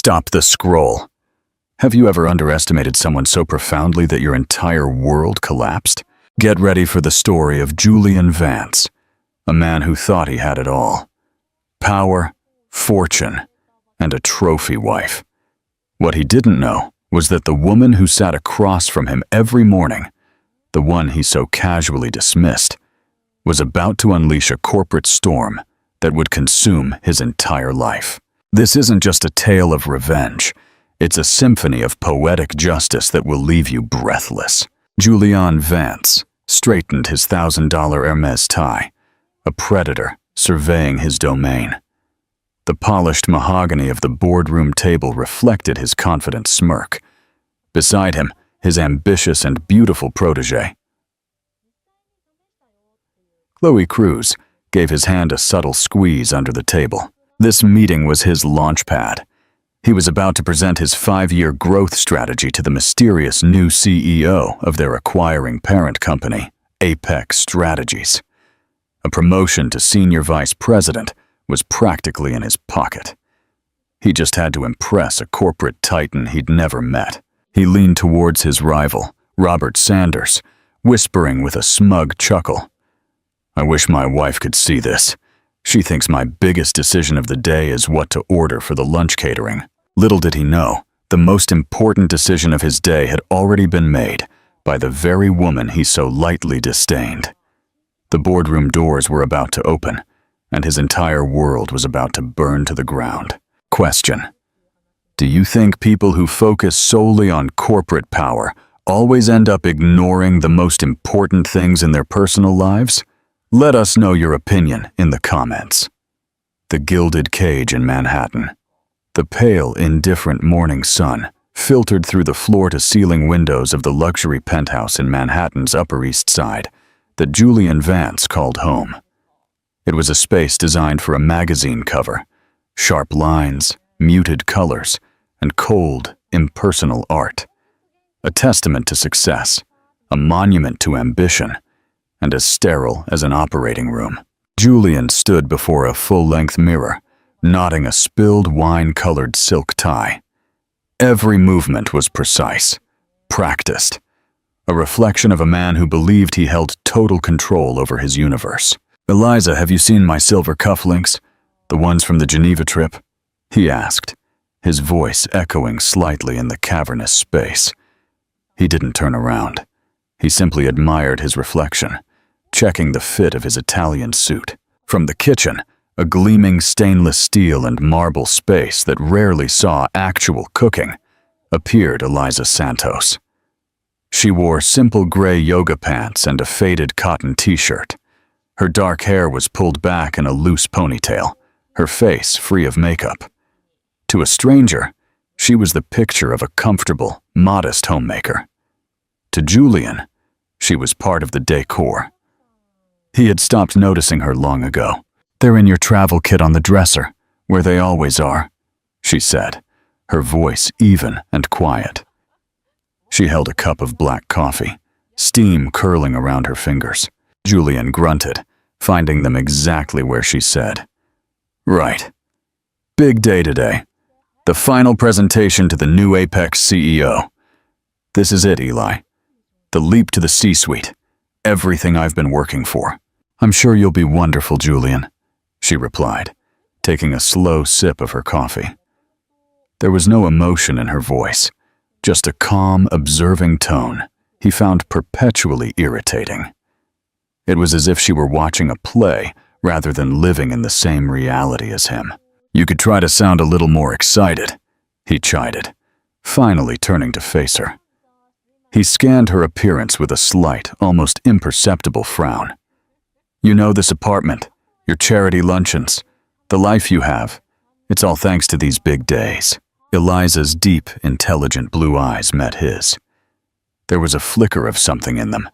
Stop the scroll. Have you ever underestimated someone so profoundly that your entire world collapsed? Get ready for the story of Julian Vance, a man who thought he had it all. Power, fortune, and a trophy wife. What he didn't know was that the woman who sat across from him every morning, the one he so casually dismissed, was about to unleash a corporate storm that would consume his entire life. This isn't just a tale of revenge. It's a symphony of poetic justice that will leave you breathless. Julian Vance straightened his $1,000 Hermes tie, a predator surveying his domain. The polished mahogany of the boardroom table reflected his confident smirk. Beside him, his ambitious and beautiful protégé. Chloe Cruz gave his hand a subtle squeeze under the table. This meeting was his launchpad. He was about to present his 5-year growth strategy to the mysterious new CEO of their acquiring parent company, Apex Strategies. A promotion to senior vice president was practically in his pocket. He just had to impress a corporate titan he'd never met. He leaned towards his rival, Robert Sanders, whispering with a smug chuckle, "I wish my wife could see this. She thinks my biggest decision of the day is what to order for the lunch catering." Little did he know, the most important decision of his day had already been made by the very woman he so lightly disdained. The boardroom doors were about to open, and his entire world was about to burn to the ground. Question: do you think people who focus solely on corporate power always end up ignoring the most important things in their personal lives? Let us know your opinion in the comments. The Gilded Cage in Manhattan. The pale, indifferent morning sun filtered through the floor-to-ceiling windows of the luxury penthouse in Manhattan's Upper East Side that Julian Vance called home. It was a space designed for a magazine cover, sharp lines, muted colors, and cold, impersonal art. A testament to success, a monument to ambition, and as sterile as an operating room. Julian stood before a full-length mirror, knotting a spilled wine-colored silk tie. Every movement was precise, practiced, a reflection of a man who believed he held total control over his universe. "Eliza, have you seen my silver cufflinks? The ones from the Geneva trip?" he asked, his voice echoing slightly in the cavernous space. He didn't turn around. He simply admired his reflection, checking the fit of his Italian suit. From the kitchen, a gleaming stainless steel and marble space that rarely saw actual cooking, appeared Eliza Santos. She wore simple gray yoga pants and a faded cotton t-shirt. Her dark hair was pulled back in a loose ponytail, her face free of makeup. To a stranger, she was the picture of a comfortable, modest homemaker. To Julian, she was part of the decor. He had stopped noticing her long ago. "They're in your travel kit on the dresser, where they always are," she said, her voice even and quiet. She held a cup of black coffee, steam curling around her fingers. Julian grunted, finding them exactly where she said. "Right. Big day today. The final presentation to the new Apex CEO. This is it, Eli. The leap to the C-suite. Everything I've been working for." "I'm sure you'll be wonderful, Julian," she replied, taking a slow sip of her coffee. There was no emotion in her voice, just a calm, observing tone he found perpetually irritating. It was as if she were watching a play rather than living in the same reality as him. "You could try to sound a little more excited," he chided, finally turning to face her. He scanned her appearance with a slight, almost imperceptible frown. "You know this apartment, your charity luncheons, the life you have. It's all thanks to these big days." Eliza's deep, intelligent blue eyes met his. There was a flicker of something in them,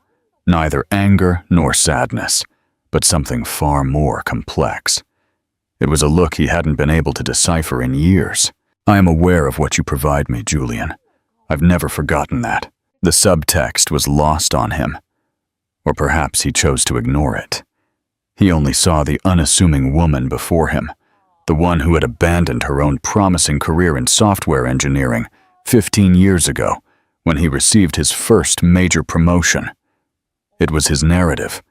neither anger nor sadness, but something far more complex. It was a look he hadn't been able to decipher in years. "I am aware of what you provide me, Julian. I've never forgotten that." The subtext was lost on him, or perhaps he chose to ignore it. He only saw the unassuming woman before him, the one who had abandoned her own promising career in software engineering 15 years ago when he received his first major promotion. It was his narrative,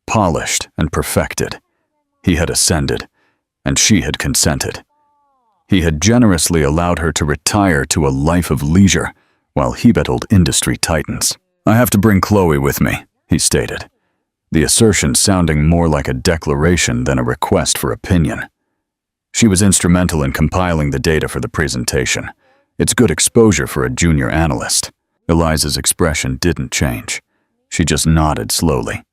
polished and perfected. He had ascended, and she had consented. He had generously allowed her to retire to a life of leisure while he battled industry titans. "I have to bring Chloe with me," he stated, the assertion sounding more like a declaration than a request for opinion. She was instrumental in compiling the data for the presentation. It's good exposure for a junior analyst. Eliza's expression didn't change. She just nodded slowly.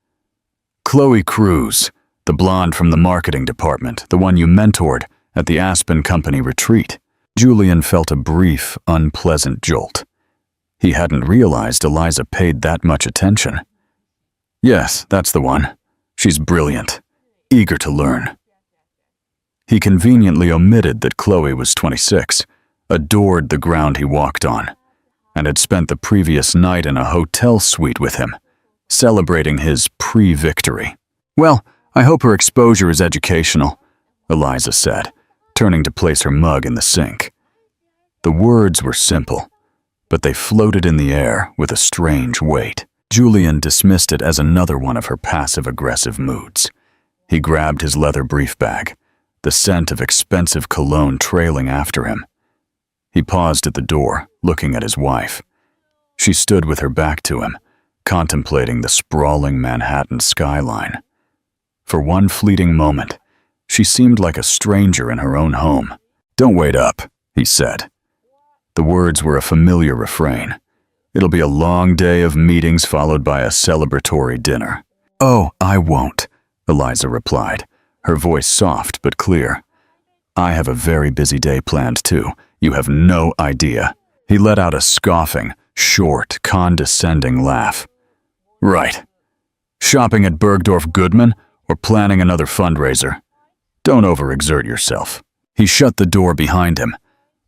"Chloe Cruz, the blonde from the marketing department, the one you mentored at the Aspen Company retreat." Julian felt a brief, unpleasant jolt. He hadn't realized Eliza paid that much attention. "Yes, that's the one. She's brilliant, eager to learn." He conveniently omitted that Chloe was 26, adored the ground he walked on, and had spent the previous night in a hotel suite with him, celebrating his pre-victory. "Well, I hope her exposure is educational," Eliza said, turning to place her mug in the sink. The words were simple, but they floated in the air with a strange weight. Julian dismissed it as another one of her passive-aggressive moods. He grabbed his leather brief bag, the scent of expensive cologne trailing after him. He paused at the door, looking at his wife. She stood with her back to him, contemplating the sprawling Manhattan skyline. For one fleeting moment, she seemed like a stranger in her own home. "Don't wait up," he said. The words were a familiar refrain. "It'll be a long day of meetings followed by a celebratory dinner." "Oh, I won't," Eliza replied, her voice soft but clear. "I have a very busy day planned too. You have no idea." He let out a scoffing, short, condescending laugh. "Right. Shopping at Bergdorf Goodman or planning another fundraiser? Don't overexert yourself." He shut the door behind him,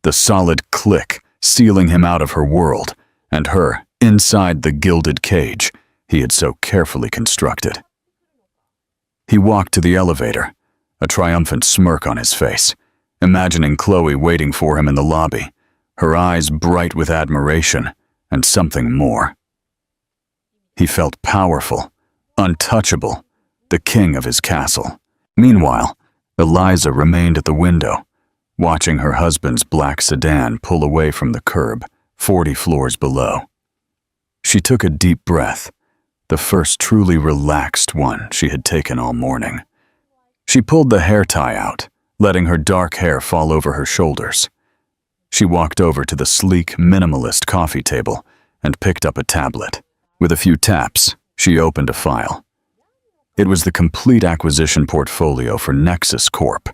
the solid click sealing him out of her world and her inside the gilded cage he had so carefully constructed. He walked to the elevator, a triumphant smirk on his face, imagining Chloe waiting for him in the lobby, her eyes bright with admiration and something more. He felt powerful, untouchable, the king of his castle. Meanwhile, Eliza remained at the window, watching her husband's black sedan pull away from the curb 40 floors below. She took a deep breath, the first truly relaxed one she had taken all morning. She pulled the hair tie out, letting her dark hair fall over her shoulders. She walked over to the sleek, minimalist coffee table and picked up a tablet. With a few taps, she opened a file. It was the complete acquisition portfolio for Nexus Corp,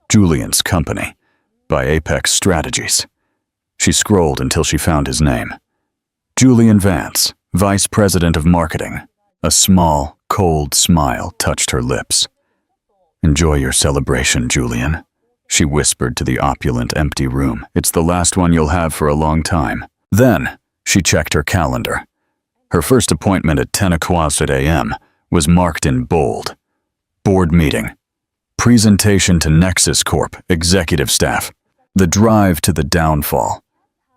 Julian's company, by Apex Strategies. She scrolled until she found his name. Julian Vance, Vice President of Marketing. A small, cold smile touched her lips. "Enjoy your celebration, Julian," she whispered to the opulent, empty room. "It's the last one you'll have for a long time." Then, she checked her calendar. Her first appointment at 10:00 a.m. was marked in bold. Board meeting. Presentation to Nexus Corp, executive staff. The drive to the downfall.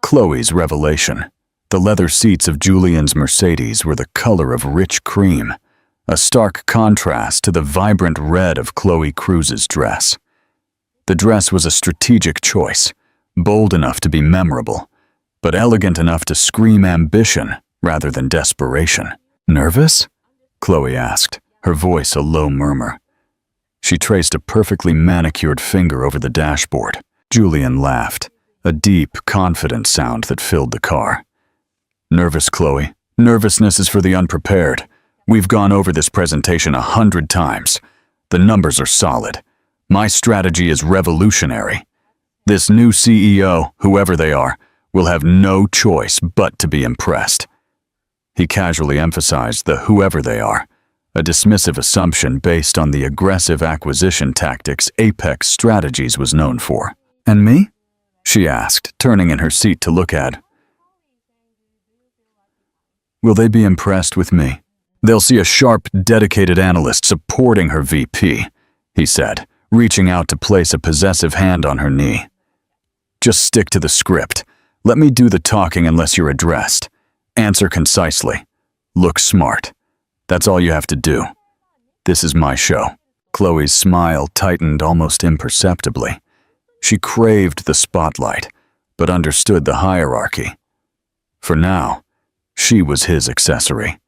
Chloe's revelation. The leather seats of Julian's Mercedes were the color of rich cream, a stark contrast to the vibrant red of Chloe Cruz's dress. The dress was a strategic choice, bold enough to be memorable, but elegant enough to scream ambition rather than desperation. "Nervous?" Chloe asked, her voice a low murmur. She traced a perfectly manicured finger over the dashboard. Julian laughed, a deep, confident sound that filled the car. "Nervous, Chloe. Nervousness is for the unprepared. We've gone over this presentation 100 times. The numbers are solid. My strategy is revolutionary. This new CEO, whoever they are, will have no choice but to be impressed." He casually emphasized the whoever they are, a dismissive assumption based on the aggressive acquisition tactics Apex Strategies was known for. "And me?" she asked, turning in her seat to look at. "Will they be impressed with me? They'll see a sharp, dedicated analyst supporting her VP," he said, reaching out to place a possessive hand on her knee. "Just stick to the script. Let me do the talking unless you're addressed. Answer concisely. Look smart. That's all you have to do. This is my show." Chloe's smile tightened almost imperceptibly. She craved the spotlight, but understood the hierarchy. For now, she was his accessory,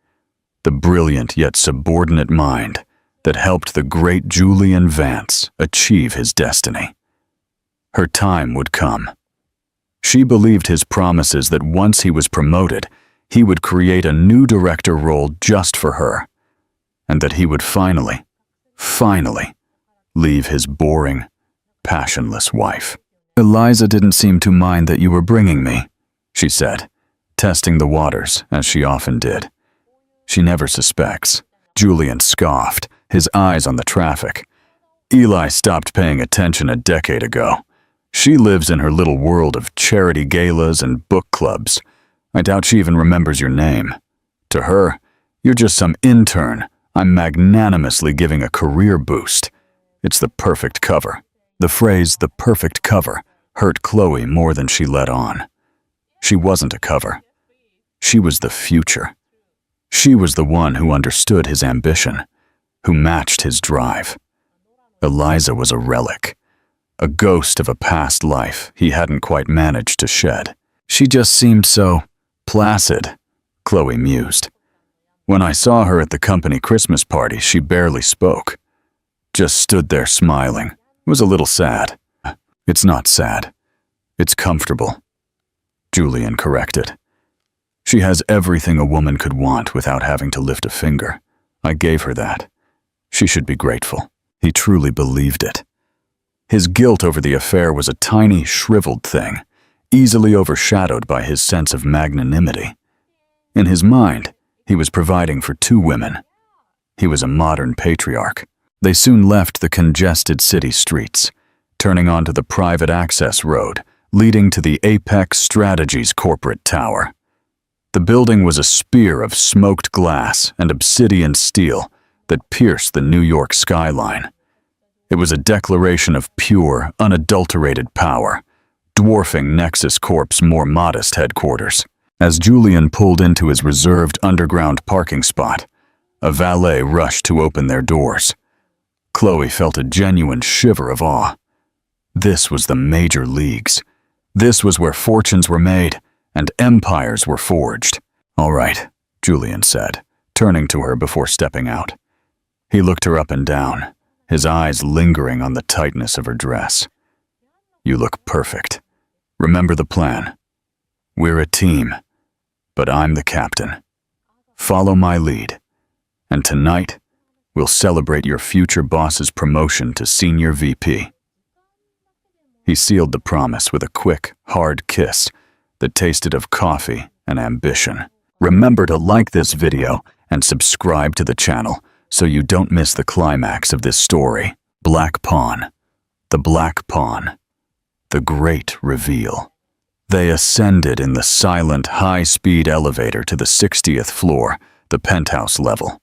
the brilliant yet subordinate mind that helped the great Julian Vance achieve his destiny. Her time would come. She believed his promises that once he was promoted, he would create a new director role just for her, and that he would finally leave his boring, passionless wife. "Eliza didn't seem to mind that you were bringing me," she said, testing the waters as she often did. "She never suspects." Julian scoffed, his eyes on the traffic. "Eli stopped paying attention a decade ago. She lives in her little world of charity galas and book clubs. I doubt she even remembers your name. To her, you're just some intern I'm magnanimously giving a career boost. It's the perfect cover." The phrase, "the perfect cover," hurt Chloe more than she let on. She wasn't a cover. She was the future. She was the one who understood his ambition, who matched his drive. Eliza was a relic, a ghost of a past life he hadn't quite managed to shed. "She just seemed so placid," Chloe mused. "When I saw her at the company Christmas party, she barely spoke. Just stood there smiling. It was a little sad." "It's not sad. It's comfortable," Julian corrected. "She has everything a woman could want without having to lift a finger. I gave her that. She should be grateful." He truly believed it. His guilt over the affair was a tiny, shriveled thing, easily overshadowed by his sense of magnanimity. In his mind, he was providing for two women. He was a modern patriarch. They soon left the congested city streets, turning onto the private access road leading to the Apex Strategies corporate tower. The building was a spear of smoked glass and obsidian steel that pierced the New York skyline. It was a declaration of pure, unadulterated power, dwarfing Nexus Corp's more modest headquarters. As Julian pulled into his reserved underground parking spot, a valet rushed to open their doors. Chloe felt a genuine shiver of awe. This was the major leagues. This was where fortunes were made and empires were forged. "All right," Julian said, turning to her before stepping out. He looked her up and down, his eyes lingering on the tightness of her dress. "You look perfect. Remember the plan. We're a team, but I'm the captain. Follow my lead, and tonight we'll celebrate your future boss's promotion to senior VP." He sealed the promise with a quick, hard kiss that tasted of coffee and ambition. Remember to like this video and subscribe to the channel so you don't miss the climax of this story. Black Pawn. The Black Pawn. The Great Reveal. They ascended in the silent, high-speed elevator to the 60th floor, the penthouse level.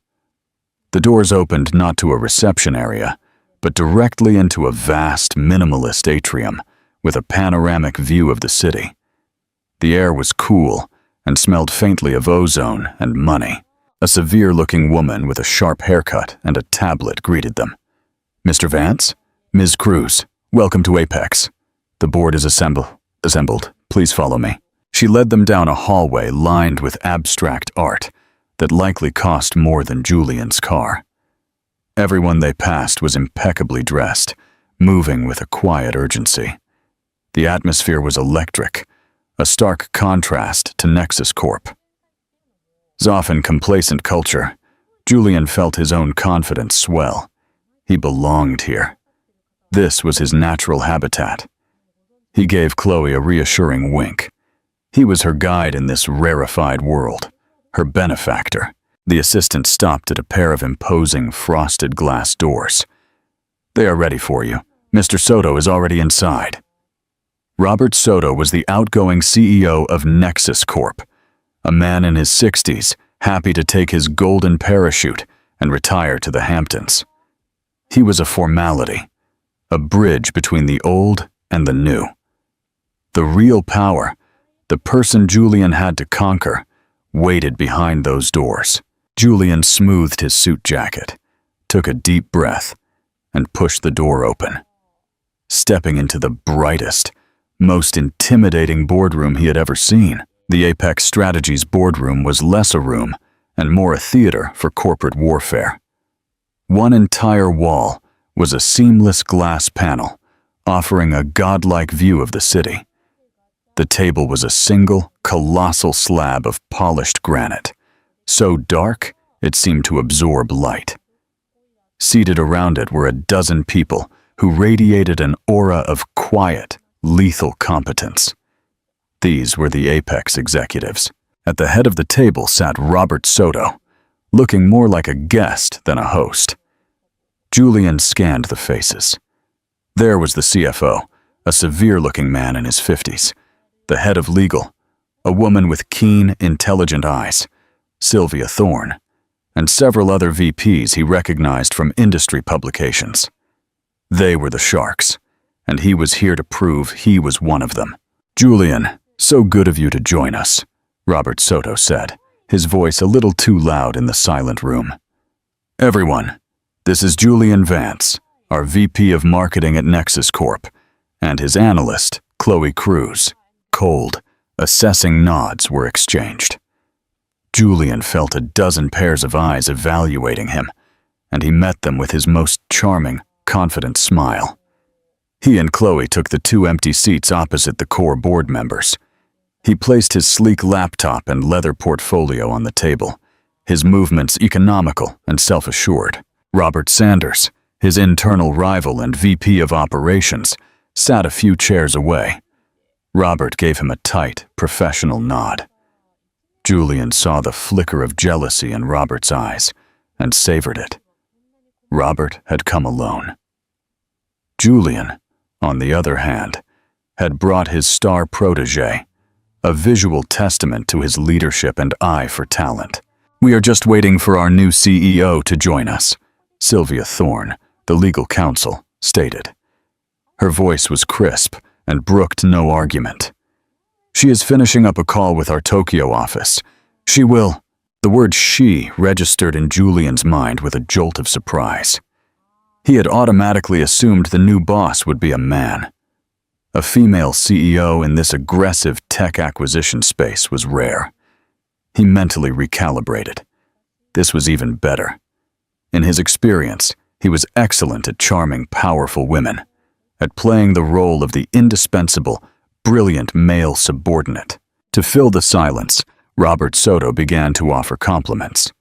The doors opened not to a reception area, but directly into a vast, minimalist atrium with a panoramic view of the city. The air was cool and smelled faintly of ozone and money. A severe-looking woman with a sharp haircut and a tablet greeted them. "Mr. Vance? Ms. Cruz, welcome to Apex. The board is assembled. Please follow me." She led them down a hallway lined with abstract art that likely cost more than Julian's car. Everyone they passed was impeccably dressed, moving with a quiet urgency. The atmosphere was electric, a stark contrast to Nexus Corp. Zoff in complacent culture, Julian felt his own confidence swell. He belonged here. This was his natural habitat. He gave Chloe a reassuring wink. He was her guide in this rarefied world, her benefactor. The assistant stopped at a pair of imposing frosted glass doors. "They are ready for you. Mr. Soto is already inside." Robert Soto was the outgoing CEO of Nexus Corp, a man in his 60s, happy to take his golden parachute and retire to the Hamptons. He was a formality, a bridge between the old and the new. The real power, the person Julian had to conquer, waited behind those doors. Julian smoothed his suit jacket, took a deep breath, and pushed the door open. Stepping into the brightest, most intimidating boardroom he had ever seen. The Apex Strategies boardroom was less a room and more a theater for corporate warfare. One entire wall was a seamless glass panel, offering a godlike view of the city. The table was a single, colossal slab of polished granite, so dark it seemed to absorb light. Seated around it were a dozen people who radiated an aura of quiet, lethal competence. These were the Apex executives. At the head of the table sat Robert Soto, looking more like a guest than a host. Julian scanned the faces. There was the CFO, a severe-looking man in his 50s. The head of legal, a woman with keen, intelligent eyes, Sylvia Thorne, and several other VPs he recognized from industry publications. They were the sharks, and he was here to prove he was one of them. "Julian, so good of you to join us," Robert Soto said, his voice a little too loud in the silent room. "Everyone, this is Julian Vance, our VP of Marketing at Nexus Corp, and his analyst, Chloe Cruz." Cold, assessing nods were exchanged. Julian felt a dozen pairs of eyes evaluating him, and he met them with his most charming, confident smile. He and Chloe took the two empty seats opposite the core board members. He placed his sleek laptop and leather portfolio on the table, his movements economical and self-assured. Robert Sanders, his internal rival and VP of Operations, sat a few chairs away. Robert gave him a tight, professional nod. Julian saw the flicker of jealousy in Robert's eyes and savored it. Robert had come alone. Julian, on the other hand, had brought his star protege, a visual testament to his leadership and eye for talent. "We are just waiting for our new CEO to join us," Sylvia Thorne, the legal counsel, stated. Her voice was crisp and brooked no argument. "She is finishing up a call with our Tokyo office. She will—" The word "she" registered in Julian's mind with a jolt of surprise. He had automatically assumed the new boss would be a man. A female CEO in this aggressive tech acquisition space was rare. He mentally recalibrated. This was even better. In his experience, he was excellent at charming, powerful women, at playing the role of the indispensable, brilliant male subordinate. To fill the silence, Robert Soto began to offer compliments.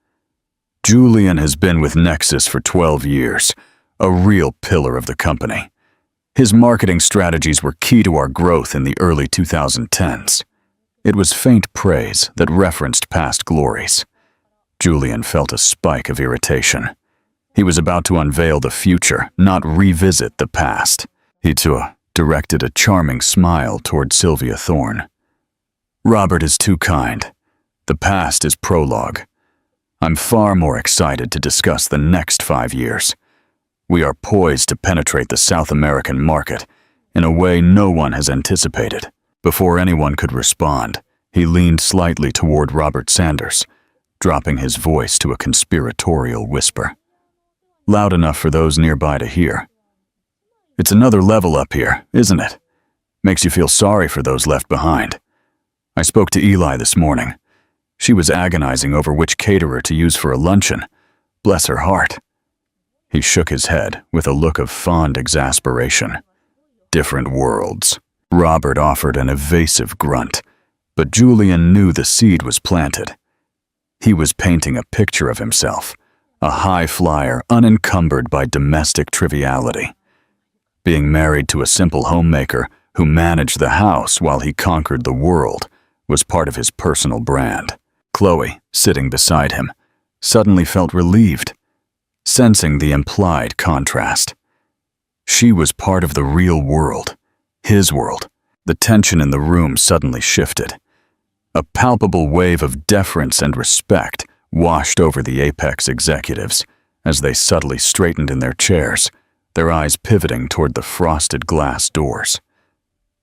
"Julian has been with Nexus for 12 years, a real pillar of the company. His marketing strategies were key to our growth in the early 2010s. It was faint praise that referenced past glories. Julian felt a spike of irritation. He was about to unveil the future, not revisit the past. He directed a charming smile toward Sylvia Thorne. "Robert is too kind. The past is prologue. I'm far more excited to discuss the next 5 years. We are poised to penetrate the South American market in a way no one has anticipated." Before anyone could respond, he leaned slightly toward Robert Sanders, dropping his voice to a conspiratorial whisper. Loud enough for those nearby to hear. "It's another level up here, isn't it? Makes you feel sorry for those left behind. I spoke to Eli this morning. She was agonizing over which caterer to use for a luncheon. Bless her heart." He shook his head with a look of fond exasperation. "Different worlds." Robert offered an evasive grunt, but Julian knew the seed was planted. He was painting a picture of himself, a high flyer unencumbered by domestic triviality. Being married to a simple homemaker who managed the house while he conquered the world was part of his personal brand. Chloe, sitting beside him, suddenly felt relieved, sensing the implied contrast. She was part of the real world, his world. The tension in the room suddenly shifted. A palpable wave of deference and respect washed over the Apex executives as they subtly straightened in their chairs, their eyes pivoting toward the frosted glass doors.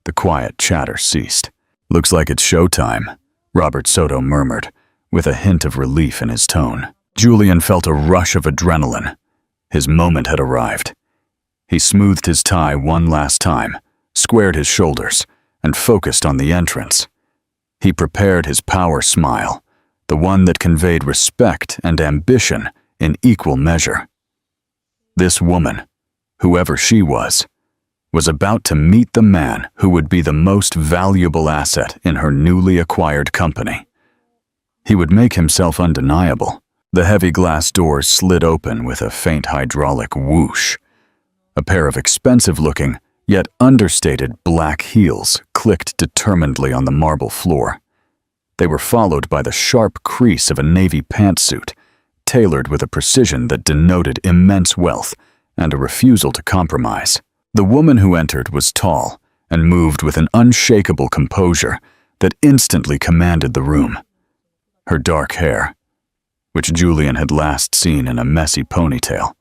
The quiet chatter ceased. "Looks like it's showtime," Robert Soto murmured, with a hint of relief in his tone. Julian felt a rush of adrenaline. His moment had arrived. He smoothed his tie one last time, squared his shoulders, and focused on the entrance. He prepared his power smile, the one that conveyed respect and ambition in equal measure. This woman, whoever she was about to meet the man who would be the most valuable asset in her newly acquired company. He would make himself undeniable. The heavy glass doors slid open with a faint hydraulic whoosh. A pair of expensive-looking, yet understated black heels clicked determinedly on the marble floor. They were followed by the sharp crease of a navy pantsuit, tailored with a precision that denoted immense wealth and a refusal to compromise. The woman who entered was tall and moved with an unshakable composure that instantly commanded the room. Her dark hair, which Julian had last seen in a messy ponytail,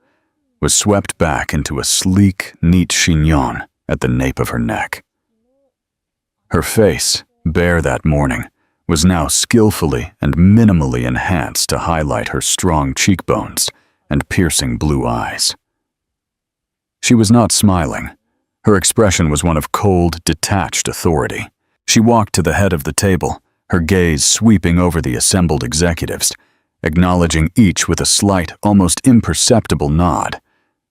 was swept back into a sleek, neat chignon at the nape of her neck. Her face, bare that morning, was now skillfully and minimally enhanced to highlight her strong cheekbones and piercing blue eyes. She was not smiling. Her expression was one of cold, detached authority. She walked to the head of the table, her gaze sweeping over the assembled executives, acknowledging each with a slight, almost imperceptible nod,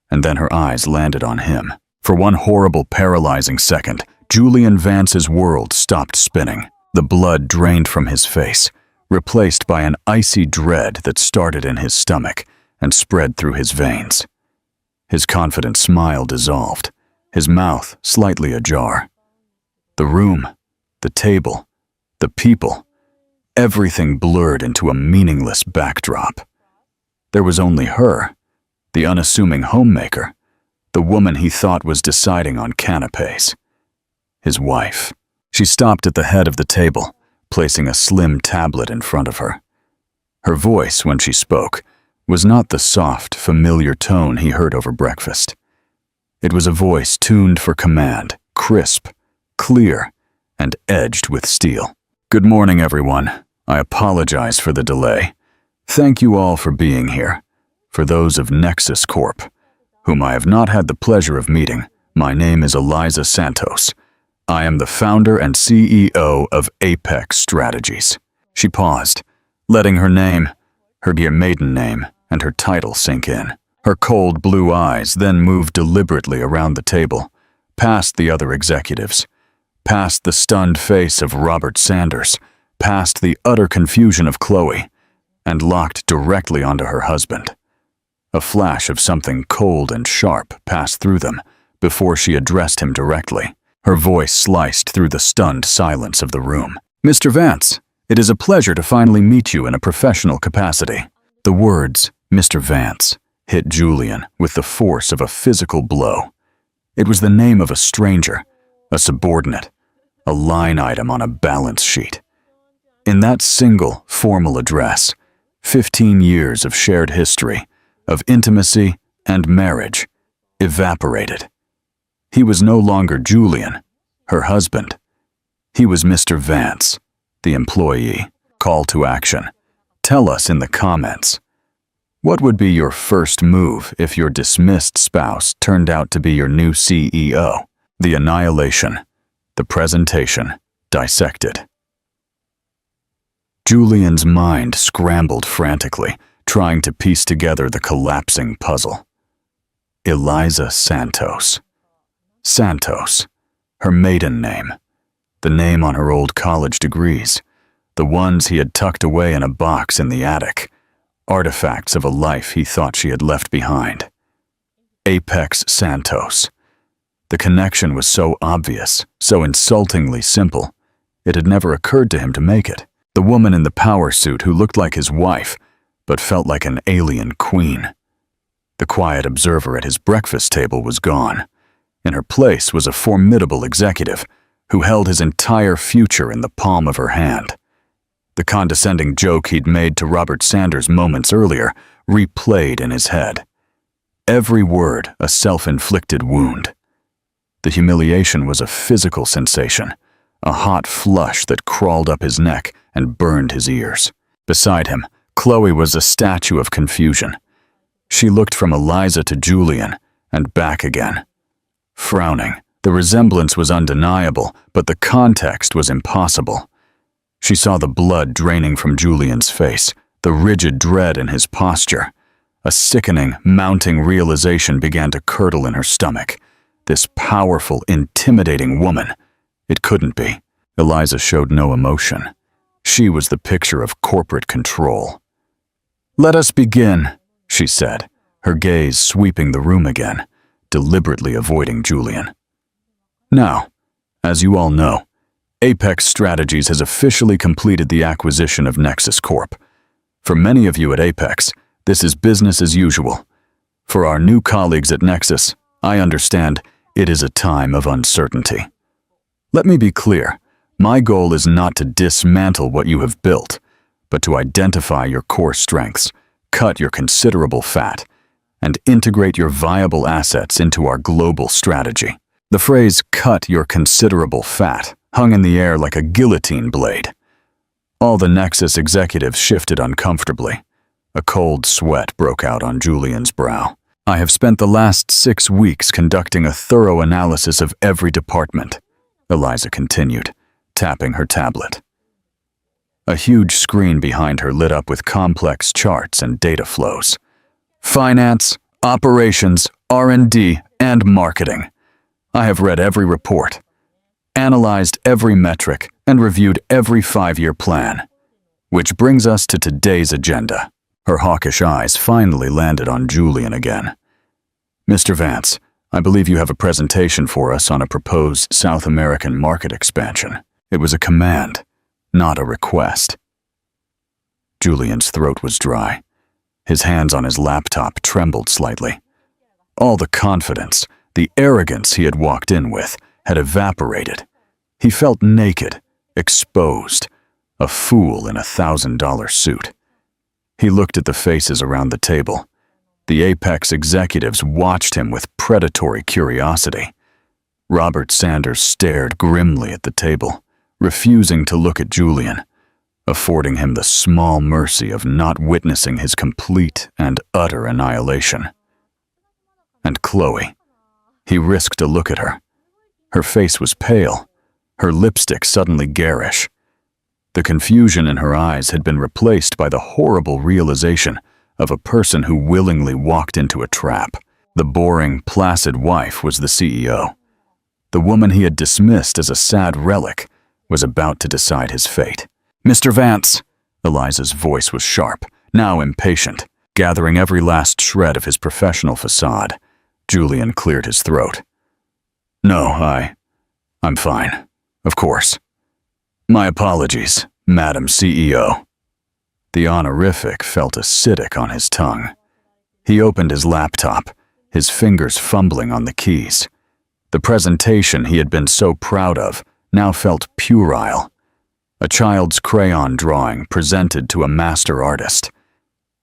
and then her eyes landed on him. For one horrible, paralyzing second, Julian Vance's world stopped spinning. The blood drained from his face, replaced by an icy dread that started in his stomach and spread through his veins. His confident smile dissolved, his mouth slightly ajar. The room, the table, the people, everything blurred into a meaningless backdrop. There was only her, the unassuming homemaker, the woman he thought was deciding on canapés. His wife. She stopped at the head of the table, placing a slim tablet in front of her. Her voice, when she spoke, was not the soft, familiar tone he heard over breakfast. It was a voice tuned for command, crisp, clear, and edged with steel. "Good morning, everyone. I apologize for the delay. Thank you all for being here. For those of Nexus Corp, whom I have not had the pleasure of meeting, my name is Eliza Santos. I am the founder and CEO of Apex Strategies." She paused, letting her name, her dear maiden name, and her title sink in. Her cold blue eyes then moved deliberately around the table, past the other executives, past the stunned face of Robert Sanders, past the utter confusion of Chloe, and locked directly onto her husband. A flash of something cold and sharp passed through them before she addressed him directly. Her voice sliced through the stunned silence of the room. "Mr. Vance, it is a pleasure to finally meet you in a professional capacity." The words, "Mr. Vance," hit Julian with the force of a physical blow. It was the name of a stranger, a subordinate, a line item on a balance sheet. In that single, formal address, 15 years of shared history, of intimacy and marriage, evaporated. He was no longer Julian, her husband. He was Mr. Vance, the employee. Call to action. Tell us in the comments. What would be your first move if your dismissed spouse turned out to be your new CEO? The annihilation. The presentation. Dissected. Julian's mind scrambled frantically, trying to piece together the collapsing puzzle. Eliza Santos. Santos, her maiden name, the name on her old college degrees, the ones he had tucked away in a box in the attic, artifacts of a life he thought she had left behind. Apex Santos. The connection was so obvious, so insultingly simple, it had never occurred to him to make it. The woman in the power suit who looked like his wife, but felt like an alien queen. The quiet observer at his breakfast table was gone. In her place was a formidable executive who held his entire future in the palm of her hand. The condescending joke he'd made to Robert Sanders moments earlier replayed in his head. every word a self-inflicted wound. The humiliation was a physical sensation, a hot flush that crawled up his neck and burned his ears. Beside him, Chloe was a statue of confusion. She looked from Eliza to Julian and back again. Frowning, the resemblance was undeniable, but the context was impossible. She saw the blood draining from Julian's face, the rigid dread in his posture. A sickening, mounting realization began to curdle in her stomach. This powerful, intimidating woman. It couldn't be. Eliza showed no emotion. She was the picture of corporate control. "Let us begin," she said, her gaze sweeping the room again, deliberately avoiding Julian. Now, as you all know, Apex Strategies has officially completed the acquisition of Nexus Corp. For many of you at Apex, this is business as usual. For our new colleagues at Nexus, I understand it is a time of uncertainty. Let me be clear, my goal is not to dismantle what you have built, but to identify your core strengths, cut your considerable fat, and integrate your viable assets into our global strategy. The phrase, "cut your considerable fat," hung in the air like a guillotine blade. All the Nexus executives shifted uncomfortably. A cold sweat broke out on Julian's brow. "I have spent the last 6 weeks conducting a thorough analysis of every department," Eliza continued, tapping her tablet. A huge screen behind her lit up with complex charts and data flows. "Finance, operations, R&D, and marketing. I have read every report, analyzed every metric, and reviewed every 5-year plan. Which brings us to today's agenda." Her hawkish eyes finally landed on Julian again. "Mr. Vance, I believe you have a presentation for us on a proposed South American market expansion." It was a command, not a request. Julian's throat was dry. His hands on his laptop trembled slightly. All the confidence, the arrogance he had walked in with, had evaporated. He felt naked, exposed, a fool in a $1,000 suit. He looked at the faces around the table. The Apex executives watched him with predatory curiosity. Robert Sanders stared grimly at the table, refusing to look at Julian, affording him the small mercy of not witnessing his complete and utter annihilation. And Chloe. He risked a look at her. Her face was pale, her lipstick suddenly garish. The confusion in her eyes had been replaced by the horrible realization of a person who willingly walked into a trap. The boring, placid wife was the CEO. The woman he had dismissed as a sad relic was about to decide his fate. "Mr. Vance," Eliza's voice was sharp, now impatient. Gathering every last shred of his professional facade, Julian cleared his throat. "No, I'm fine. Of course. My apologies, Madam CEO." The honorific felt acidic on his tongue. He opened his laptop, his fingers fumbling on the keys. The presentation he had been so proud of now felt puerile. A child's crayon drawing presented to a master artist.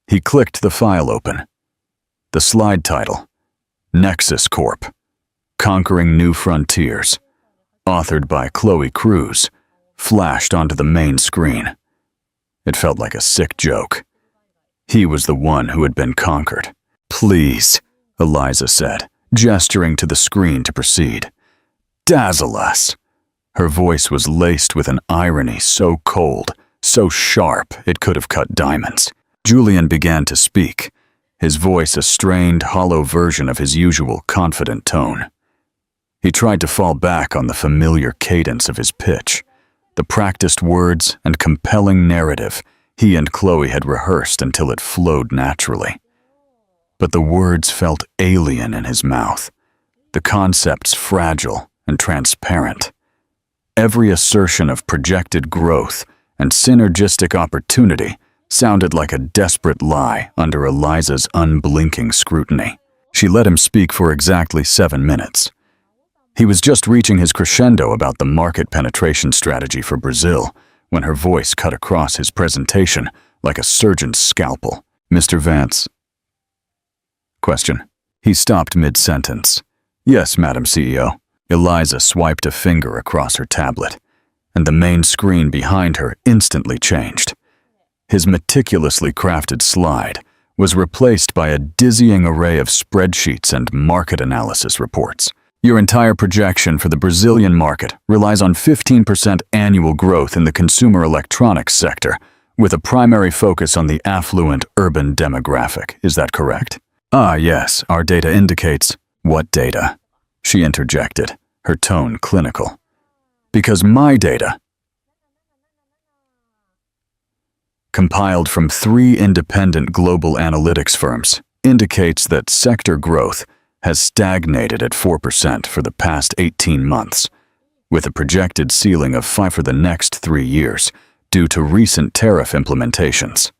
He clicked the file open. The slide title, Nexus Corp, Conquering New Frontiers, authored by Chloe Cruz, flashed onto the main screen. It felt like a sick joke. He was the one who had been conquered. "Please," Eliza said, gesturing to the screen to proceed. "Dazzle us." Her voice was laced with an irony so cold, so sharp it could have cut diamonds. Julian began to speak, his voice a strained, hollow version of his usual confident tone. He tried to fall back on the familiar cadence of his pitch, the practiced words and compelling narrative he and Chloe had rehearsed until it flowed naturally. But the words felt alien in his mouth, the concepts fragile and transparent. Every assertion of projected growth and synergistic opportunity sounded like a desperate lie under Eliza's unblinking scrutiny. She let him speak for exactly 7 minutes. He was just reaching his crescendo about the market penetration strategy for Brazil when her voice cut across his presentation like a surgeon's scalpel. "Mr. Vance." Question. He stopped mid-sentence. Yes, Madam CEO. Eliza swiped a finger across her tablet, and the main screen behind her instantly changed. His meticulously crafted slide was replaced by a dizzying array of spreadsheets and market analysis reports. Your entire projection for the Brazilian market relies on 15% annual growth in the consumer electronics sector, with a primary focus on the affluent urban demographic. Is that correct? Ah, yes, our data indicates— What data? She interjected, her tone clinical. Because my data, compiled from 3 independent global analytics firms, indicates that sector growth has stagnated at 4% for the past 18 months, with a projected ceiling of 5% for the next 3 years due to recent tariff implementations.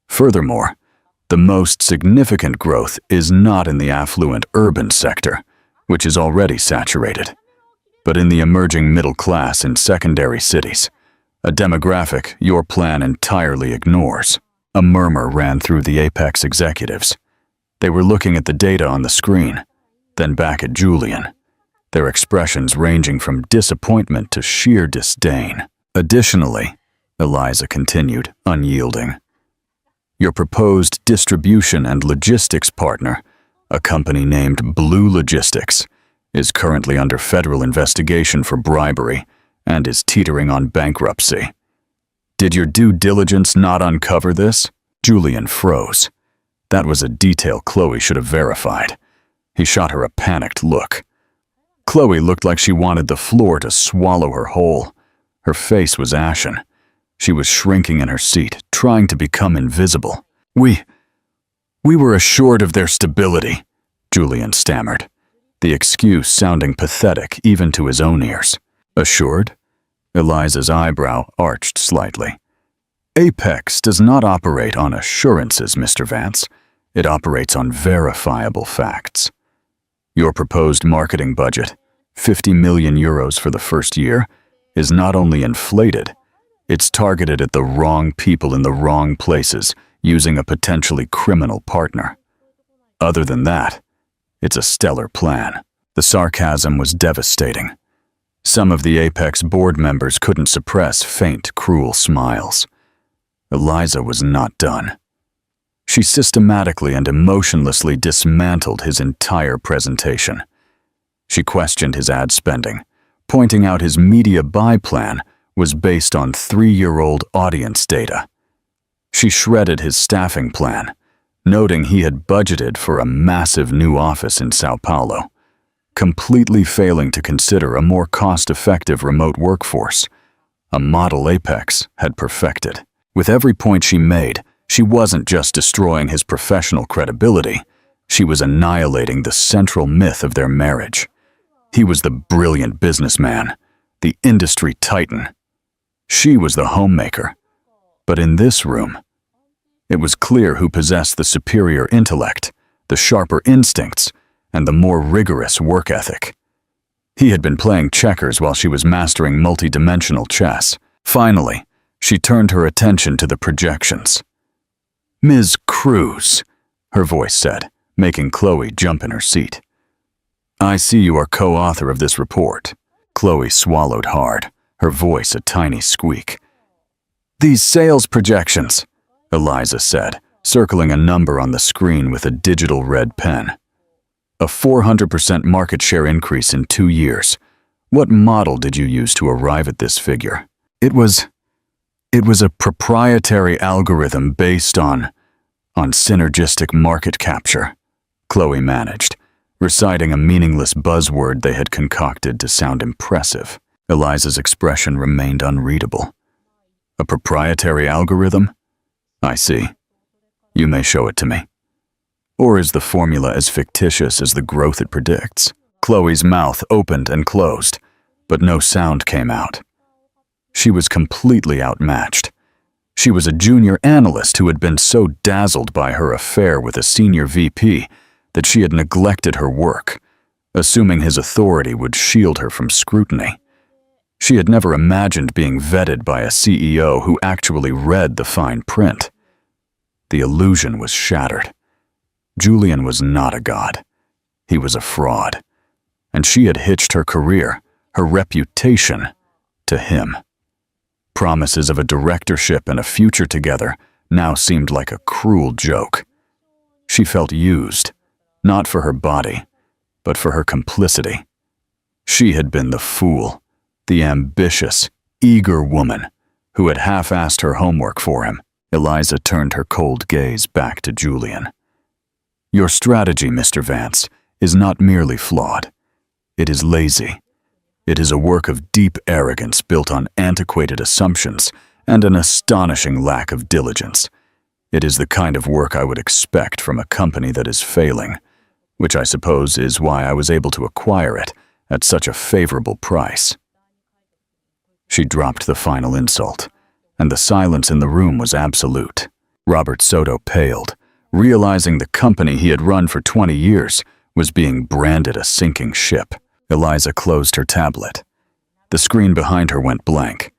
Furthermore, the most significant growth is not in the affluent urban sector, which is already saturated, but in the emerging middle class in secondary cities, a demographic your plan entirely ignores. A murmur ran through the Apex executives. They were looking at the data on the screen, then back at Julian, their expressions ranging from disappointment to sheer disdain. Additionally, Eliza continued, unyielding, your proposed distribution and logistics partner, a company named Blue Logistics, is currently under federal investigation for bribery and is teetering on bankruptcy. Did your due diligence not uncover this? Julian froze. That was a detail Chloe should have verified. He shot her a panicked look. Chloe looked like she wanted the floor to swallow her whole. Her face was ashen. She was shrinking in her seat, trying to become invisible. We were assured of their stability, Julian stammered, the excuse sounding pathetic even to his own ears. Assured? Eliza's eyebrow arched slightly. Apex does not operate on assurances, Mr. Vance. It operates on verifiable facts. Your proposed marketing budget, 50 million euros for the first year, is not only inflated, it's targeted at the wrong people in the wrong places using a potentially criminal partner. Other than that, it's a stellar plan. The sarcasm was devastating. Some of the Apex board members couldn't suppress faint, cruel smiles. Eliza was not done. She systematically and emotionlessly dismantled his entire presentation. She questioned his ad spending, pointing out his media buy plan was based on 3-year-old audience data. She shredded his staffing plan, noting he had budgeted for a massive new office in Sao Paulo, completely failing to consider a more cost-effective remote workforce, a model Apex had perfected. With every point she made, she wasn't just destroying his professional credibility, she was annihilating the central myth of their marriage. He was the brilliant businessman, the industry titan. She was the homemaker. But in this room, it was clear who possessed the superior intellect, the sharper instincts, and the more rigorous work ethic. He had been playing checkers while she was mastering multidimensional chess. Finally, she turned her attention to the projections. Ms. Cruz, her voice said, making Chloe jump in her seat. I see you are co-author of this report. Chloe swallowed hard, her voice a tiny squeak. These sales projections, Eliza said, circling a number on the screen with a digital red pen. A 400% market share increase in 2 years. What model did you use to arrive at this figure? It was a proprietary algorithm based on synergistic market capture, Chloe managed, reciting a meaningless buzzword they had concocted to sound impressive. Eliza's expression remained unreadable. A proprietary algorithm? I see. You may show it to me. Or is the formula as fictitious as the growth it predicts? Chloe's mouth opened and closed, but no sound came out. She was completely outmatched. She was a junior analyst who had been so dazzled by her affair with a senior VP that she had neglected her work, assuming his authority would shield her from scrutiny. She had never imagined being vetted by a CEO who actually read the fine print. The illusion was shattered. Julian was not a god. He was a fraud. And she had hitched her career, her reputation, to him. Promises of a directorship and a future together now seemed like a cruel joke. She felt used, not for her body, but for her complicity. She had been the fool, the ambitious, eager woman who had half-assed her homework for him. Eliza turned her cold gaze back to Julian. Your strategy, Mr. Vance, is not merely flawed. It is lazy. It is a work of deep arrogance built on antiquated assumptions and an astonishing lack of diligence. It is the kind of work I would expect from a company that is failing, which I suppose is why I was able to acquire it at such a favorable price. She dropped the final insult, and the silence in the room was absolute. Robert Soto paled, realizing the company he had run for 20 years was being branded a sinking ship. Eliza closed her tablet. The screen behind her went blank.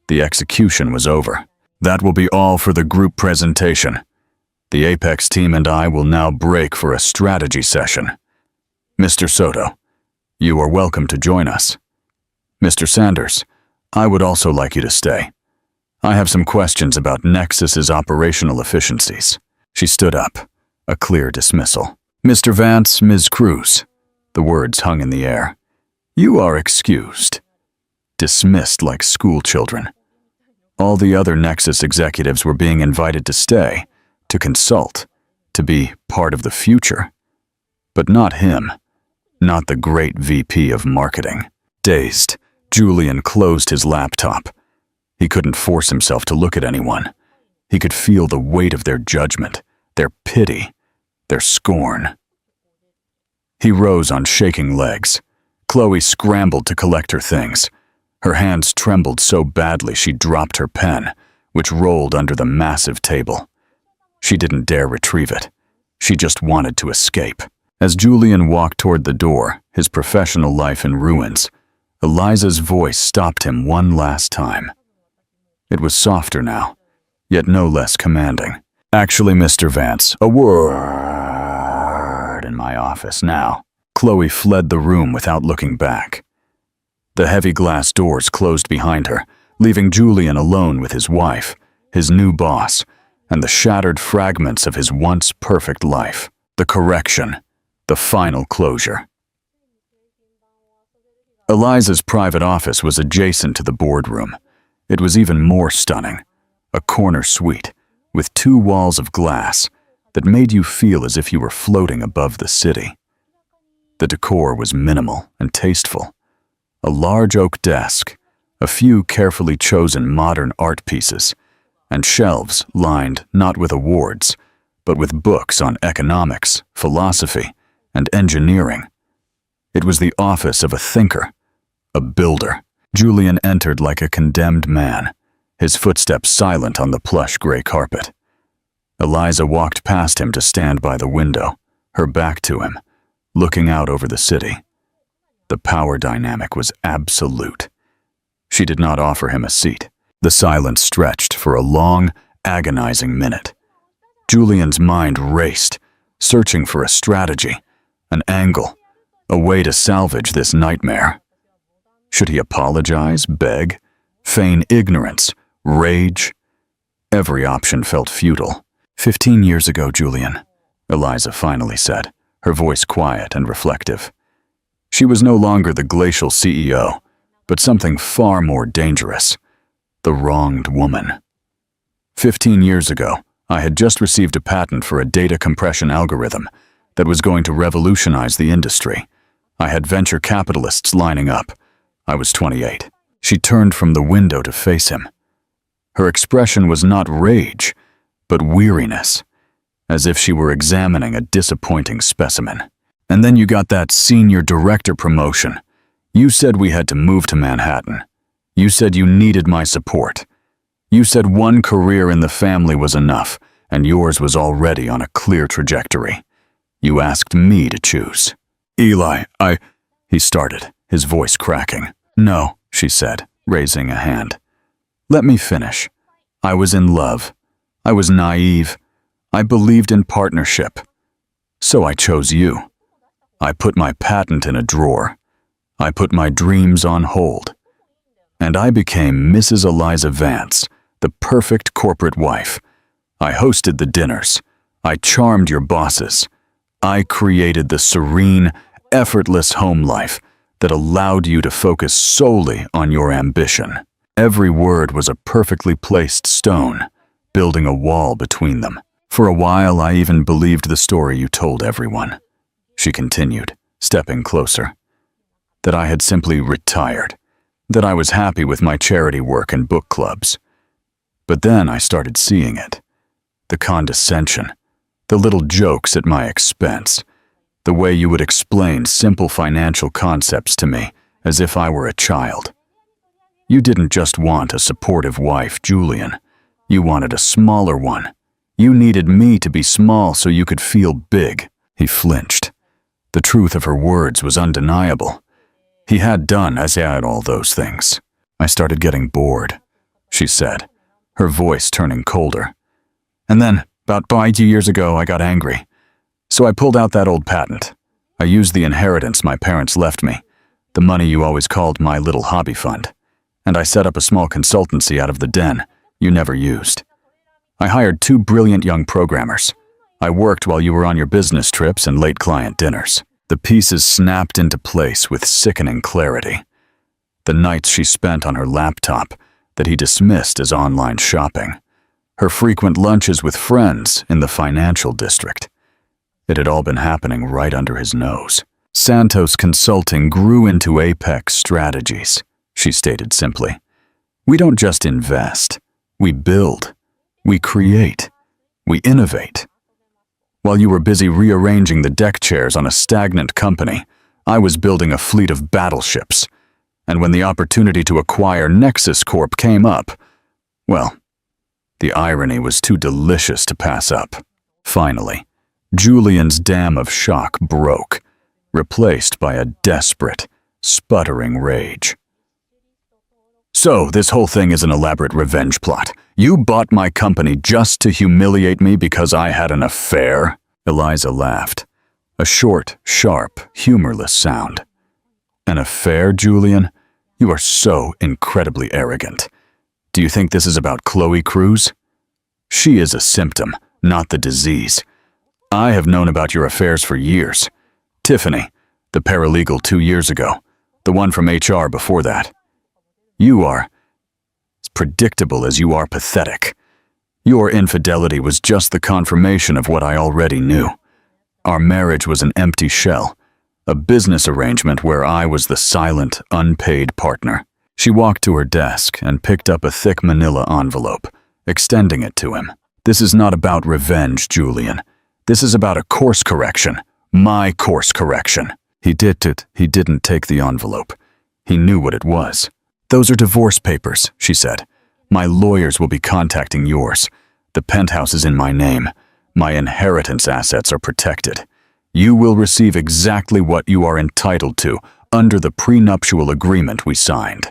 The execution was over. That will be all for the group presentation. The Apex team and I will now break for a strategy session. Mr. Soto, you are welcome to join us. Mr. Sanders, I would also like you to stay. I have some questions about Nexus's operational efficiencies. She stood up, a clear dismissal. Mr. Vance, Ms. Cruz. The words hung in the air. You are excused. Dismissed like school children. All the other Nexus executives were being invited to stay, to consult, to be part of the future. But not him. Not the great VP of marketing. Dazed, Julian closed his laptop. He couldn't force himself to look at anyone. He could feel the weight of their judgment, their pity, their scorn. He rose on shaking legs. Chloe scrambled to collect her things. Her hands trembled so badly she dropped her pen, which rolled under the massive table. She didn't dare retrieve it. She just wanted to escape. As Julian walked toward the door, his professional life in ruins, Eliza's voice stopped him one last time. It was softer now, yet no less commanding. Actually, Mr. Vance, a word in my office now. Chloe fled the room without looking back. The heavy glass doors closed behind her, leaving Julian alone with his wife, his new boss, and the shattered fragments of his once perfect life. The correction, the final closure. Eliza's private office was adjacent to the boardroom. It was even more stunning. A corner suite, with 2 walls of glass that made you feel as if you were floating above the city. The decor was minimal and tasteful. A large oak desk, a few carefully chosen modern art pieces, and shelves lined not with awards, but with books on economics, philosophy, and engineering. It was the office of a thinker, a builder. Julian entered like a condemned man, his footsteps silent on the plush gray carpet. Eliza walked past him to stand by the window, her back to him, looking out over the city. The power dynamic was absolute. She did not offer him a seat. The silence stretched for a long, agonizing minute. Julian's mind raced, searching for a strategy, an angle, a way to salvage this nightmare. Should he apologize, beg, feign ignorance, rage? Every option felt futile. 15 years ago, Julian, Eliza finally said, her voice quiet and reflective. She was no longer the glacial CEO, but something far more dangerous, the wronged woman. 15 years ago, I had just received a patent for a data compression algorithm that was going to revolutionize the industry. I had venture capitalists lining up. I was 28. She turned from the window to face him. Her expression was not rage, but weariness, as if she were examining a disappointing specimen. And then you got that senior director promotion. You said we had to move to Manhattan. You said you needed my support. You said one career in the family was enough, and yours was already on a clear trajectory. You asked me to choose. Eli, he started, his voice cracking. No, she said, raising a hand. Let me finish. I was in love. I was naive. I believed in partnership. So I chose you. I put my patent in a drawer. I put my dreams on hold. And I became Mrs. Eliza Vance, the perfect corporate wife. I hosted the dinners. I charmed your bosses. I created the serene, effortless home life that allowed you to focus solely on your ambition. Every word was a perfectly placed stone, building a wall between them. For a while, I even believed the story you told everyone. She continued, stepping closer. That I had simply retired. That I was happy with my charity work and book clubs. But then I started seeing it. The condescension. The little jokes at my expense. The way you would explain simple financial concepts to me as if I were a child. You didn't just want a supportive wife, Julian. You wanted a smaller one. You needed me to be small so you could feel big. He flinched. The truth of her words was undeniable. He had done as he had all those things. I started getting bored, she said, her voice turning colder. And then, about 5 years ago, I got angry. So I pulled out that old patent. I used the inheritance my parents left me, the money you always called my little hobby fund. And I set up a small consultancy out of the den you never used. I hired 2 brilliant young programmers. I worked while you were on your business trips and late client dinners. The pieces snapped into place with sickening clarity. The nights she spent on her laptop that he dismissed as online shopping. Her frequent lunches with friends in the financial district. It had all been happening right under his nose. Santos Consulting grew into Apex Strategies, she stated simply. We don't just invest. We build. We create. We innovate. While you were busy rearranging the deck chairs on a stagnant company, I was building a fleet of battleships. And when the opportunity to acquire Nexus Corp came up, well, the irony was too delicious to pass up. Finally, Julian's dam of shock broke, replaced by a desperate, sputtering rage. So, this whole thing is an elaborate revenge plot. You bought my company just to humiliate me because I had an affair? Eliza laughed. A short, sharp, humorless sound. An affair, Julian? You are so incredibly arrogant. Do you think this is about Chloe Cruz? She is a symptom, not the disease. I have known about your affairs for years. Tiffany, the paralegal 2 years ago, the one from HR before that. You are as predictable as you are pathetic. Your infidelity was just the confirmation of what I already knew. Our marriage was an empty shell, a business arrangement where I was the silent, unpaid partner. She walked to her desk and picked up a thick manila envelope, extending it to him. This is not about revenge, Julian. This is about a course correction. My course correction. He didn't take the envelope. He knew what it was. Those are divorce papers, she said. My lawyers will be contacting yours. The penthouse is in my name. My inheritance assets are protected. You will receive exactly what you are entitled to under the prenuptial agreement we signed,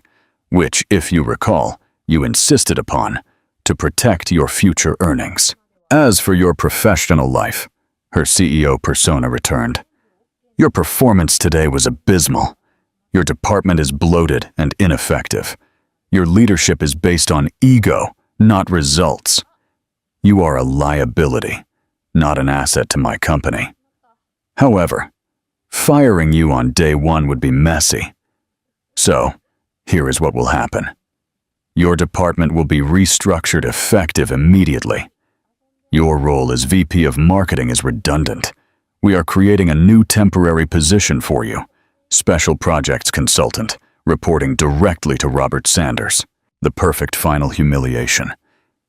which, if you recall, you insisted upon to protect your future earnings. As for your professional life, her CEO persona returned. Your performance today was abysmal. Your department is bloated and ineffective. Your leadership is based on ego, not results. You are a liability, not an asset to my company. However, firing you on day one would be messy. So, here is what will happen. Your department will be restructured effective immediately. Your role as VP of Marketing is redundant. We are creating a new temporary position for you. Special Projects Consultant, reporting directly to Robert Sanders. The perfect final humiliation.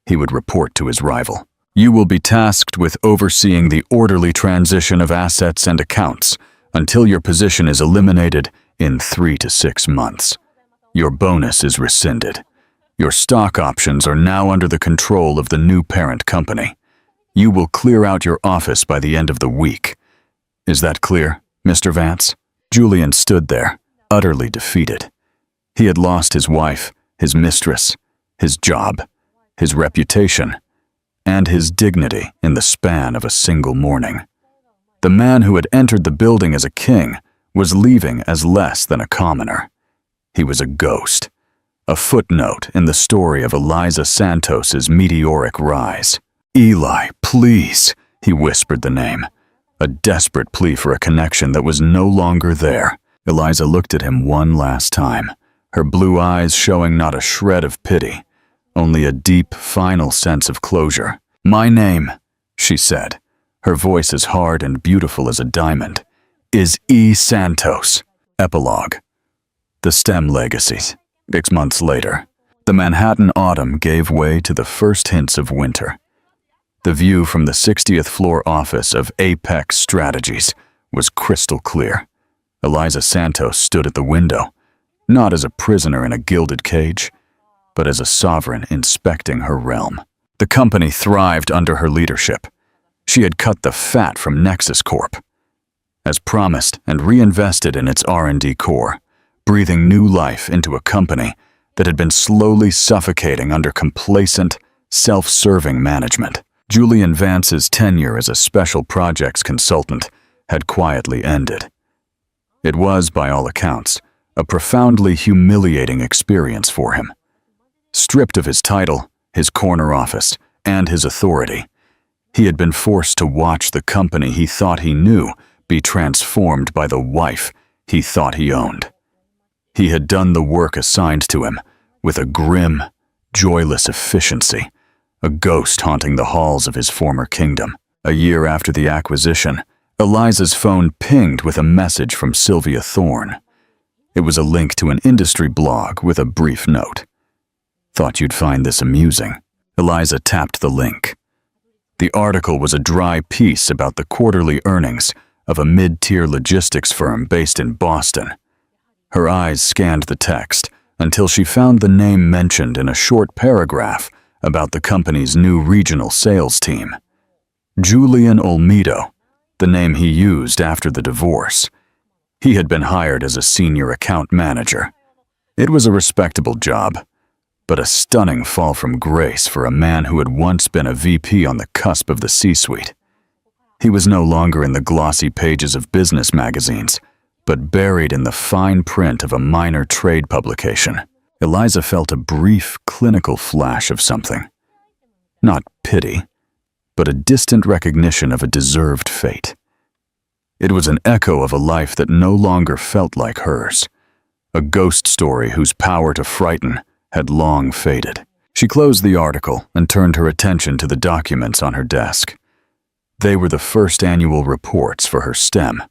He would report to his rival. You will be tasked with overseeing the orderly transition of assets and accounts until your position is eliminated in 3 to 6 months. Your bonus is rescinded. Your stock options are now under the control of the new parent company. You will clear out your office by the end of the week. Is that clear, Mr. Vance? Julian stood there, utterly defeated. He had lost his wife, his mistress, his job, his reputation, and his dignity in the span of a single morning. The man who had entered the building as a king was leaving as less than a commoner. He was a ghost, a footnote in the story of Eliza Santos's meteoric rise. "Eli, please," he whispered the name, a desperate plea for a connection that was no longer there. Eliza looked at him one last time, her blue eyes showing not a shred of pity, only a deep, final sense of closure. "My name," she said, her voice as hard and beautiful as a diamond, "is E. Santos." Epilogue. The STEM legacies. 6 months later, the Manhattan autumn gave way to the first hints of winter. The view from the 60th floor office of Apex Strategies was crystal clear. Eliza Santos stood at the window, not as a prisoner in a gilded cage, but as a sovereign inspecting her realm. The company thrived under her leadership. She had cut the fat from Nexus Corp, as promised, and reinvested in its R&D core, breathing new life into a company that had been slowly suffocating under complacent, self-serving management. Julian Vance's tenure as a special projects consultant had quietly ended. It was, by all accounts, a profoundly humiliating experience for him. Stripped of his title, his corner office, and his authority, he had been forced to watch the company he thought he knew be transformed by the wife he thought he owned. He had done the work assigned to him with a grim, joyless efficiency, a ghost haunting the halls of his former kingdom. A year after the acquisition, Eliza's phone pinged with a message from Sylvia Thorne. It was a link to an industry blog with a brief note. "Thought you'd find this amusing." Eliza tapped the link. The article was a dry piece about the quarterly earnings of a mid-tier logistics firm based in Boston. Her eyes scanned the text until she found the name mentioned in a short paragraph about the company's new regional sales team. Julian Olmedo, the name he used after the divorce. He had been hired as a senior account manager. It was a respectable job, but a stunning fall from grace for a man who had once been a VP on the cusp of the C-suite. He was no longer in the glossy pages of business magazines, but buried in the fine print of a minor trade publication. Eliza felt a brief, clinical flash of something. Not pity, but a distant recognition of a deserved fate. It was an echo of a life that no longer felt like hers, a ghost story whose power to frighten had long faded. She closed the article and turned her attention to the documents on her desk. They were the first annual reports for her STEM,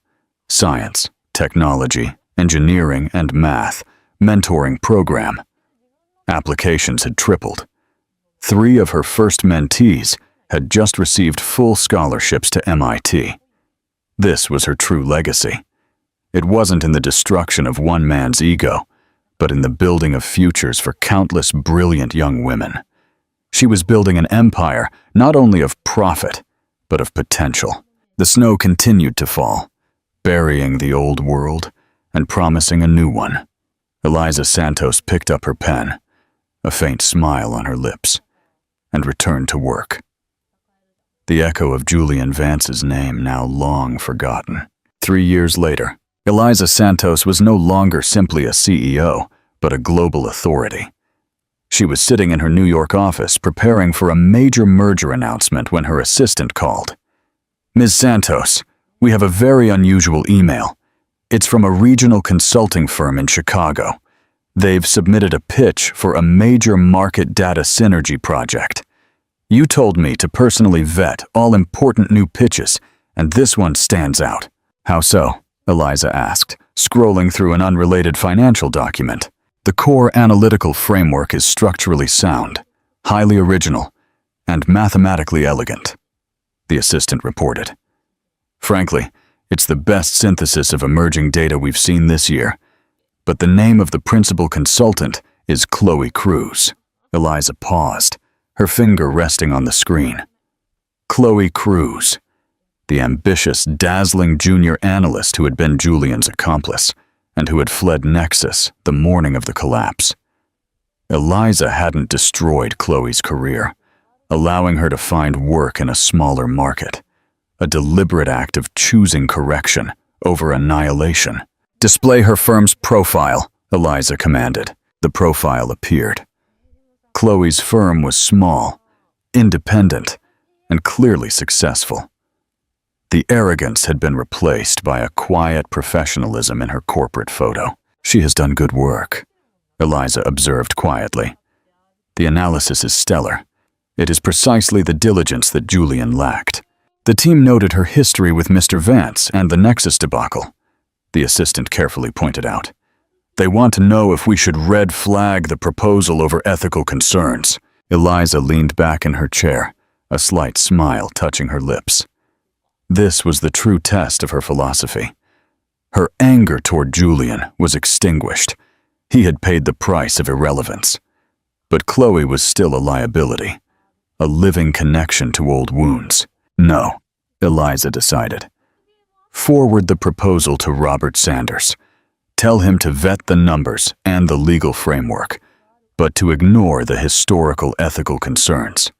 science, technology, engineering, and math mentoring program. Applications had tripled. 3 of her first mentees had just received full scholarships to MIT. This was her true legacy. It wasn't in the destruction of one man's ego, but in the building of futures for countless brilliant young women. She was building an empire not only of profit, but of potential. The snow continued to fall, burying the old world and promising a new one. Eliza Santos picked up her pen, a faint smile on her lips, and returned to work. The echo of Julian Vance's name now long forgotten. 3 years later, Eliza Santos was no longer simply a CEO, but a global authority. She was sitting in her New York office preparing for a major merger announcement when her assistant called. "Ms. Santos, we have a very unusual email. It's from a regional consulting firm in Chicago. They've submitted a pitch for a major market data synergy project. You told me to personally vet all important new pitches, and this one stands out." "How so?" Eliza asked, scrolling through an unrelated financial document. "The core analytical framework is structurally sound, highly original, and mathematically elegant," the assistant reported. "Frankly, it's the best synthesis of emerging data we've seen this year, but the name of the principal consultant is Chloe Cruz." Eliza paused, her finger resting on the screen. Chloe Cruz, the ambitious, dazzling junior analyst who had been Julian's accomplice, and who had fled Nexus the morning of the collapse. Eliza hadn't destroyed Chloe's career, allowing her to find work in a smaller market, a deliberate act of choosing correction over annihilation. "Display her firm's profile," Eliza commanded. The profile appeared. Chloe's firm was small, independent, and clearly successful. The arrogance had been replaced by a quiet professionalism in her corporate photo. "She has done good work," Eliza observed quietly. "The analysis is stellar. It is precisely the diligence that Julian lacked." The team noted her history with Mr. Vance and the Nexus debacle, the assistant carefully pointed out. "They want to know if we should red flag the proposal over ethical concerns." Eliza leaned back in her chair, a slight smile touching her lips. This was the true test of her philosophy. Her anger toward Julian was extinguished. He had paid the price of irrelevance. But Chloe was still a liability, a living connection to old wounds. "No," Eliza decided. "Forward the proposal to Robert Sanders. Tell him to vet the numbers and the legal framework, but to ignore the historical ethical concerns.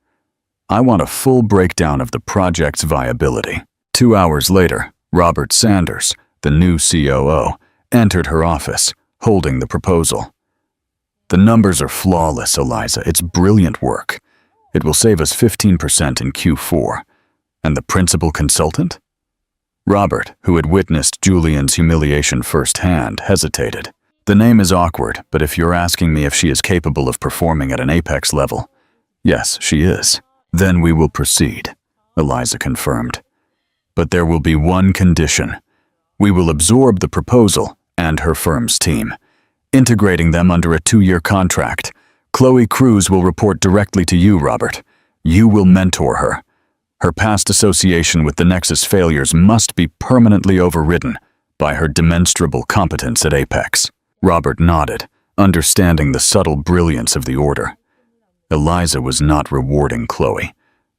I want a full breakdown of the project's viability." 2 hours later, Robert Sanders, the new COO, entered her office, holding the proposal. "The numbers are flawless, Eliza. It's brilliant work. It will save us 15% in Q4. And the principal consultant?" Robert, who had witnessed Julian's humiliation firsthand, hesitated. "The name is awkward, but if you're asking me if she is capable of performing at an apex level, yes, she is." "Then we will proceed," Eliza confirmed. "But there will be one condition. We will absorb the proposal and her firm's team, integrating them under a 2-year contract. Chloe Cruz will report directly to you, Robert. You will mentor her. Her past association with the Nexus failures must be permanently overridden by her demonstrable competence at Apex." Robert nodded, understanding the subtle brilliance of the order. Eliza was not rewarding Chloe,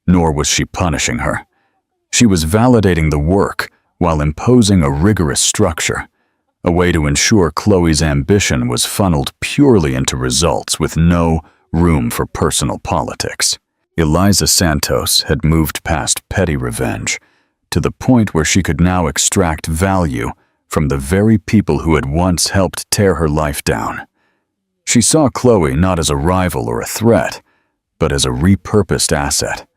nor was she punishing her. She was validating the work while imposing a rigorous structure, a way to ensure Chloe's ambition was funneled purely into results with no room for personal politics. Eliza Santos had moved past petty revenge to the point where she could now extract value from the very people who had once helped tear her life down. She saw Chloe not as a rival or a threat, but as a repurposed asset,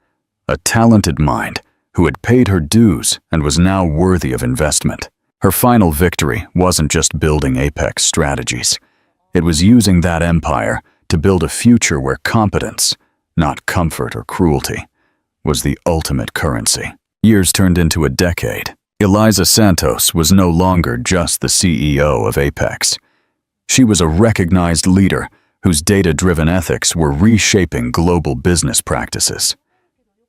a talented mind who had paid her dues and was now worthy of investment. Her final victory wasn't just building Apex strategies. It was using that empire to build a future where competence, not comfort or cruelty, was the ultimate currency. Years turned into a decade. Eliza Santos was no longer just the CEO of Apex. She was a recognized leader whose data-driven ethics were reshaping global business practices.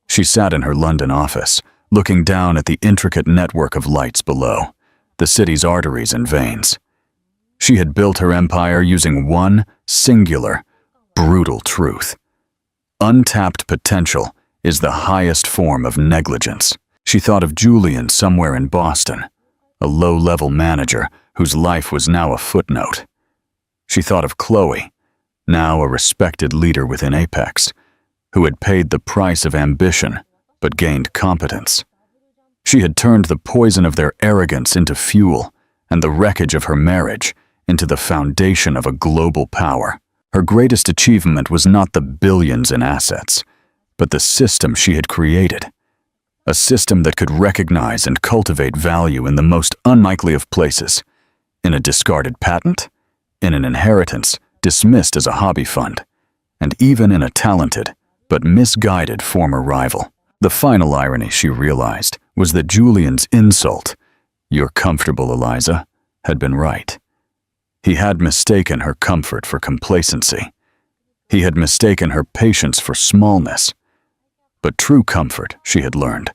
She sat in her London office, looking down at the intricate network of lights below, the city's arteries and veins. She had built her empire using one singular, brutal truth. Untapped potential is the highest form of negligence. She thought of Julian somewhere in Boston, a low-level manager whose life was now a footnote. She thought of Chloe, now a respected leader within Apex, who had paid the price of ambition but gained competence. She had turned the poison of their arrogance into fuel and the wreckage of her marriage into the foundation of a global power. Her greatest achievement was not the billions in assets, but the system she had created. A system that could recognize and cultivate value in the most unlikely of places, in a discarded patent, in an inheritance dismissed as a hobby fund, and even in a talented but misguided former rival. The final irony, she realized, was that Julian's insult, "You're comfortable, Eliza," had been right. He had mistaken her comfort for complacency. He had mistaken her patience for smallness. But true comfort, she had learned,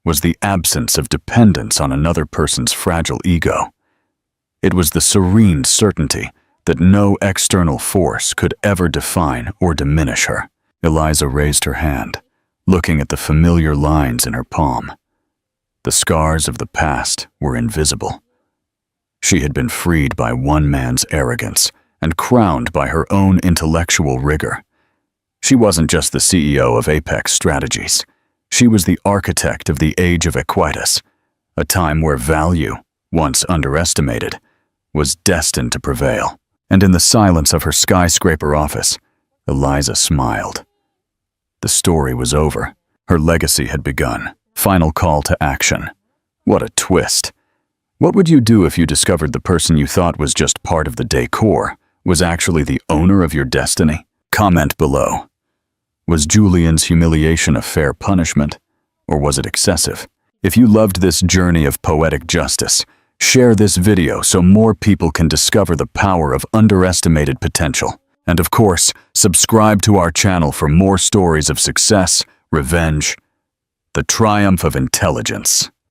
was the absence of dependence on another person's fragile ego. It was the serene certainty that no external force could ever define or diminish her. Eliza raised her hand, looking at the familiar lines in her palm. The scars of the past were invisible. She had been freed by one man's arrogance and crowned by her own intellectual rigor. She wasn't just the CEO of Apex Strategies. She was the architect of the age of equitas, a time where value, once underestimated, was destined to prevail. And in the silence of her skyscraper office, Eliza smiled. The story was over. Her legacy had begun. Final call to action. What a twist. What would you do if you discovered the person you thought was just part of the decor was actually the owner of your destiny? Comment below. Was Julian's humiliation a fair punishment, or was it excessive? If you loved this journey of poetic justice, share this video so more people can discover the power of underestimated potential. And of course, subscribe to our channel for more stories of success, revenge, the triumph of intelligence.